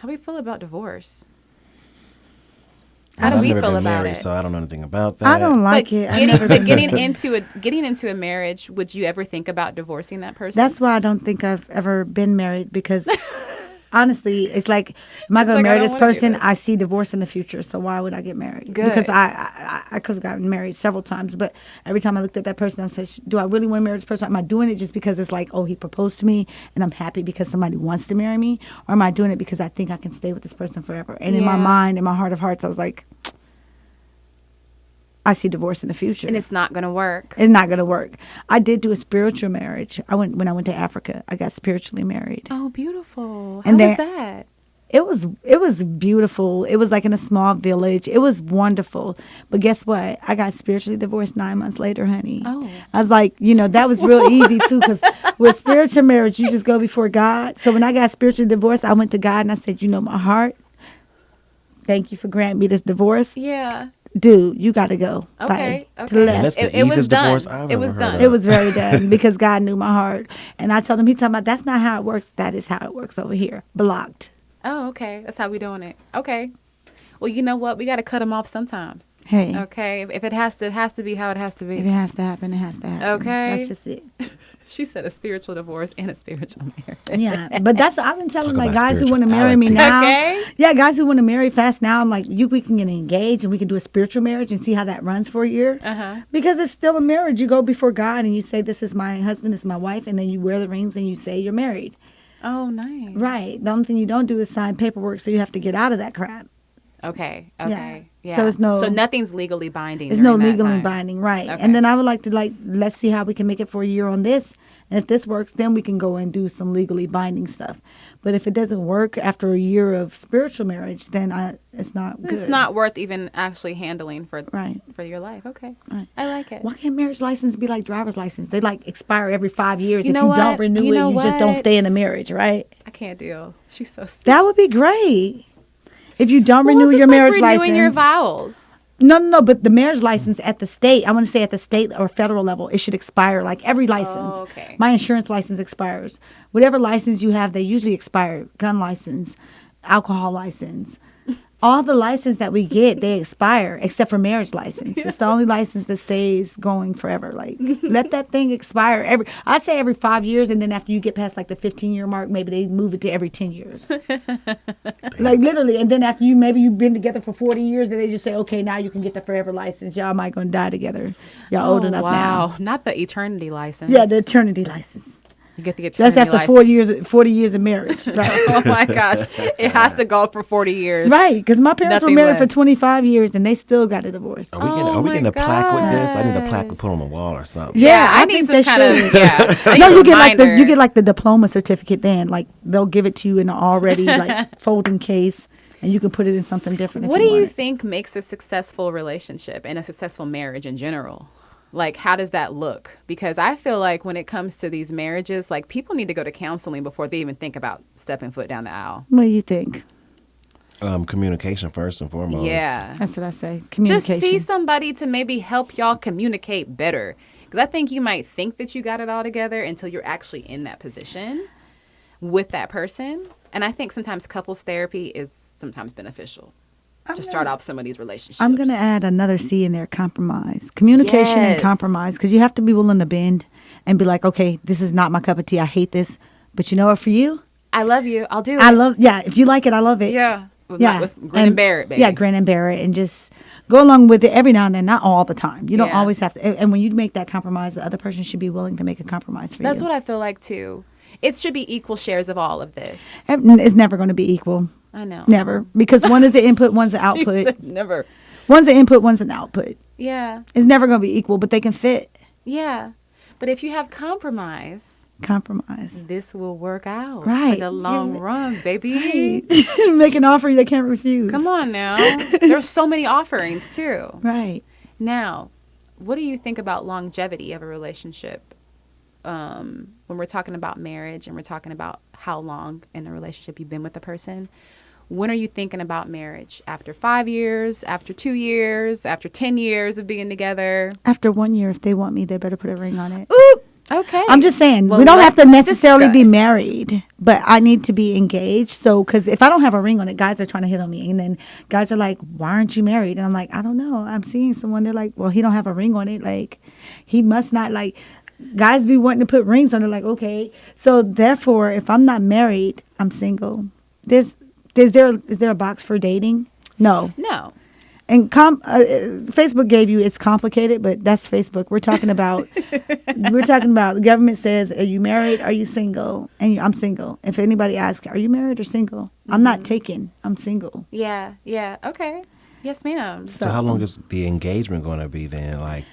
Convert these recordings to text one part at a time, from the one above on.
How do we feel about divorce? How do I've we never feel been about married, it? so I don't know anything about that. I don't like But it. I never getting into a marriage, would you ever think about divorcing that person? That's why I don't think I've ever been married because honestly, it's like, am I It's going like, to I marry don't this wanna do person? this. I see divorce in the future, so why would I get married? Good. Because I could have gotten married several times, but every time I looked at that person, I said, do I really want to marry this person? Am I doing it just because it's like, oh, he proposed to me and I'm happy because somebody wants to marry me? Or am I doing it because I think I can stay with this person forever? And in my Yeah. mind, in my heart of hearts, I was like, I see divorce in the future. And it's not going to work. It's not going to work. I did do a spiritual marriage. When I went to Africa, I got spiritually married. Oh, beautiful. How And was then- that? It was beautiful. It was like in a small village. It was wonderful. But guess what? I got spiritually divorced 9 months later, honey. Oh. I was like, that was real easy too, because with spiritual marriage, you just go before God. So when I got spiritually divorced, I went to God and I said, my heart, thank you for granting me this divorce. Yeah. Dude, you got to go. Okay. Bye. To Okay. the And left. that's the It was easiest done. divorce I've It ever was heard done. of. It was very done because God knew my heart. And I told him, he talking about, that's not how it works. That is how it works over here. Blocked. Oh, okay. That's how we doing it. Okay. Well, you know what? We got to cut them off sometimes. Hey. Okay. If it has to be how it has to If be. it has to happen, it has to happen. Okay. That's just it. She said a spiritual divorce and a spiritual marriage. Yeah, but I've been telling Talk like about guys who want to marry me spirituality. now. Okay. Yeah, guys who want to marry fast now. I'm like, we can get engaged and we can do a spiritual marriage and see how that runs for a year. Uh-huh. Because it's still a marriage. You go before God and you say, this is my husband, this is my wife, and then you wear the rings and you say you're married. Oh, nice. Right. The only thing you don't do is sign paperwork, so you have to get out of that crap. Okay. Okay. Yeah. So it's no- So nothing's legally binding. There's no during that legally time. binding, right? Okay. And then I would like to let's see how we can make it for a year on this, and if this works, then we can go and do some legally binding stuff. But if it doesn't work after a year of spiritual marriage, then it's not good. It's not worth even actually handling for Right. for your life. Okay. Right. I like it. Why can't marriage license be like driver's license? They expire every 5 years. You If know you don't what? renew You it, know you just don't what? stay in the marriage, right? I can't deal. She's so sweet. That would be great. If you don't Well, renew it's your just marriage like renewing license, your vows. no, but the marriage license at the state, I want to say at the state or federal level, it should expire like every license. Oh, okay. My insurance license expires. Whatever license you have, they usually expire. Gun license, alcohol license. All the license that we get, they expire, except for marriage license. It's the only license that stays going forever. Like, let that thing expire. I'd say every 5 years, and then after you get past like the 15-year mark, maybe they move it to every 10 years. Like literally, and then after you've been together for 40 years, then they just say, okay, now you can get the forever license. Y'all might gonna die together. Y'all old enough now. Wow. Not the eternity license. Yeah, the eternity license. You get the eternity That's after license. 40 years of marriage. Right. Oh my gosh. It has to go for 40 years. Right, because my parents were Nothing married for less. 25 years and they still got a divorce. Are we Oh getting a my plaque with this? I need a plaque to gosh. put on the wall or something. Yeah, I I need think some they kind should. of yeah. I No, need a you get reminder. the diploma certificate then. Like they'll give it to you in an already folding case and you can put it in something different. What if do you want it. think makes a successful relationship and a successful marriage in general? Like, how does that look? Because I feel like when it comes to these marriages, like people need to go to counseling before they even think about stepping foot down the aisle. What do you think? Communication first and foremost. Yeah. That's what I say. Just Communication. see somebody to maybe help y'all communicate better. Because I think you might think that you got it all together until you're actually in that position with that person. And I think sometimes couples therapy is sometimes beneficial to start off some of these relationships. I'm going to add another C in there, compromise. Communication and Yes. compromise, because you have to be willing to bend and be like, okay, this is not my cup of tea. I hate this. But you know what, for you, I love you. I'll do it. if you like it, I love it. Yeah. With, Yeah. with grin and bear it, baby. Yeah, grin and bear it and just go along with it every now and then, not all the time. You don't Yeah. always have to. And when you make that compromise, the other person should be willing to make a compromise for That's you. what I feel like, too. It should be equal shares of all of this. It's never going to be equal. I know. Never. Because one is the input, one's the She output. said never. One's the input, one's an output. Yeah. It's never going to be equal, but they can fit. Yeah. But if you have compromise, Compromise. this will work out Right. in the long You're- run, baby. Make an offer they can't refuse. Come on now. There's so many offerings, too. Right. Now, what do you think about longevity of a relationship? When we're talking about marriage and we're talking about how long in a relationship you've been with the person, when are you thinking about marriage? After 5 years, after 2 years, after 10 years of being together? After 1 year, if they want me, they better put a ring on it. Oop! Okay. I'm just saying, Well, we don't have to let's necessarily be discuss. married, but I need to be engaged. So, because if I don't have a ring on it, guys are trying to hit on me. And then guys are like, why aren't you married? And I'm like, I don't know. I'm seeing someone. They're like, well, he don't have a ring on it. Like, he must not, like, guys be wanting to put rings on it. Like, okay. So, therefore, if I'm not married, I'm single. Is there a box for dating? No. No. And Facebook gave you it's complicated, but that's Facebook. We're talking about the government says, are you married? Are you single? And I'm single. If anybody asks, are you married or single? I'm not taken. I'm single. Yeah. Yeah. Okay. Yes, ma'am. So how long is the engagement going to be then? Like,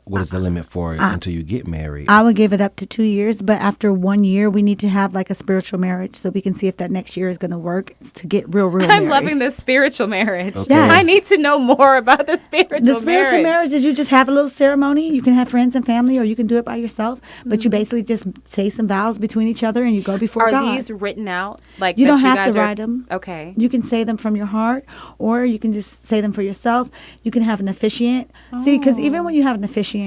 what is the limit for it until you get married? I would give it up to 2 years, but after 1 year, we need to have like a spiritual marriage so we can see if that next year is going to work to get real I'm married. loving this spiritual marriage. Okay. Yes. I need to know more about the spiritual The spiritual marriage is you just have a little ceremony. You can have friends and family, or you can do it by yourself. But you basically just say some vows between each other, and you go before Are God. these written out? Like You that don't have guys to are- write them. Okay. You can say them from your heart, or you can just say them for yourself. You can have an officiant. See, because even when you have an officiant,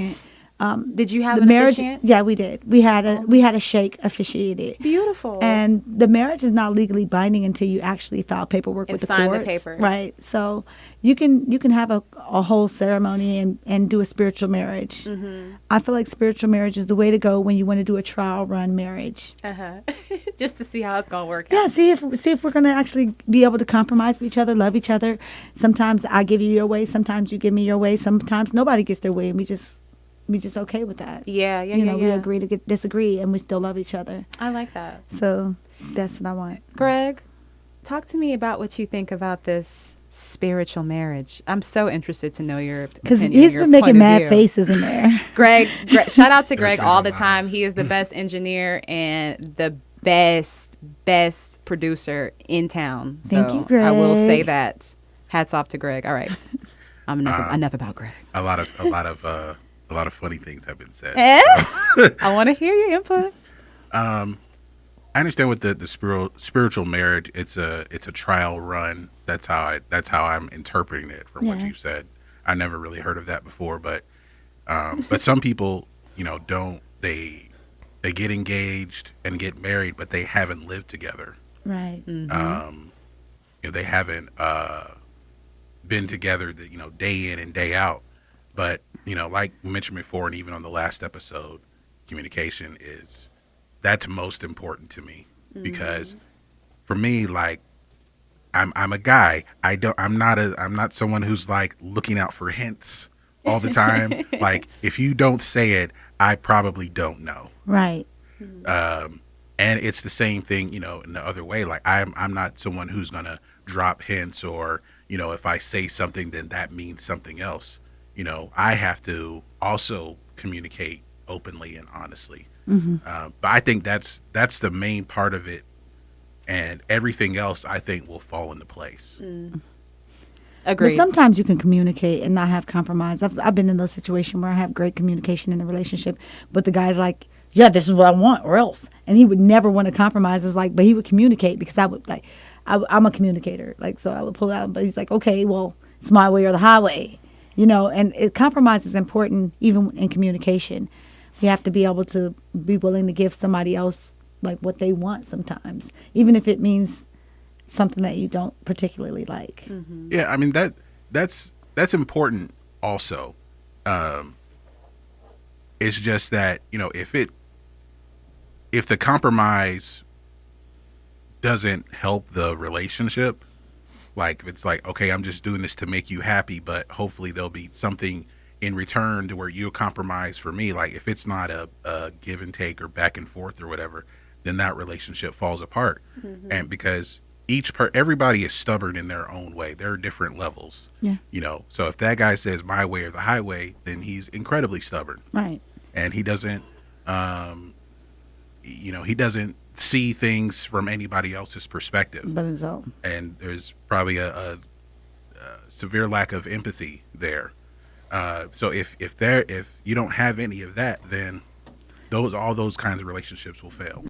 Did you have the an marriage, officiant? yeah, we did. We had a sheikh officiate it. Beautiful. And the marriage is not legally binding until you actually file paperwork And with the sign the courts. papers. Right. So you can have a whole ceremony and do a spiritual marriage. Mm-hmm. I feel like spiritual marriage is the way to go when you want to do a trial run marriage. Just to see how it's gonna work Yeah, out. see if we're gonna actually be able to compromise with each other, love each other. Sometimes I give you your way, sometimes you give me your way, sometimes nobody gets their way, and we just okay with that. Yeah. Yeah. You Yeah. know, yeah. we agree to disagree, and we still love each other. I like that. So that's what I want. Greg, talk to me about what you think about this spiritual marriage. I'm so interested to know your Because opinion, he's your been making point of mad view. faces in there. Greg, shout out to Greg been all a the lot time. of- He is the best engineer and the best producer in town. Thank you, I will Greg. say that. Hats off to Greg. All right. I'm enough about Greg. A lot of funny things have been said. I want to hear your input. I understand with the spiritual marriage. It's a trial run. That's how I'm interpreting it from what Yeah. you've said. I never really heard of that before, but some people, don't they get engaged and get married, but they haven't lived together. Right. They haven't been together, day in and day out. But like we mentioned before, and even on the last episode, communication that's most important to me because for me, like I'm a guy. I'm not someone who's like looking out for hints all the time. Like if you don't say it, I probably don't know. Right. And it's the same thing, in the other way. Like I'm not someone who's gonna drop hints or if I say something, then that means something else. I have to also communicate openly and honestly. But I think that's the main part of it, and everything else I think will fall into place. Agreed. But sometimes you can communicate and not have compromise. I've been in those situations where I have great communication in the relationship, but the guy's like, yeah, this is what I want or else. And he would never want to compromise. It's like, but he would communicate because I would like, I'm a communicator. Like, so I would pull out, but he's like, okay, well, it's my way or the highway, and compromise is important even in communication. You have to be able to be willing to give somebody else like what they want sometimes, even if it means something that you don't particularly like. Yeah, I mean that's important also. It's just that, if the compromise doesn't help the relationship, like if it's like, okay, I'm just doing this to make you happy, but hopefully there'll be something in return to where you compromise for me. Like if it's not a give and take or back and forth or whatever, then that relationship falls apart. And because everybody is stubborn in their own way. There are different levels. Yeah. So if that guy says my way or the highway, then he's incredibly stubborn. Right. And he doesn't he doesn't see things from anybody else's perspective. But it's all. And there's probably a severe lack of empathy there. So if you don't have any of that, then all those kinds of relationships will fail.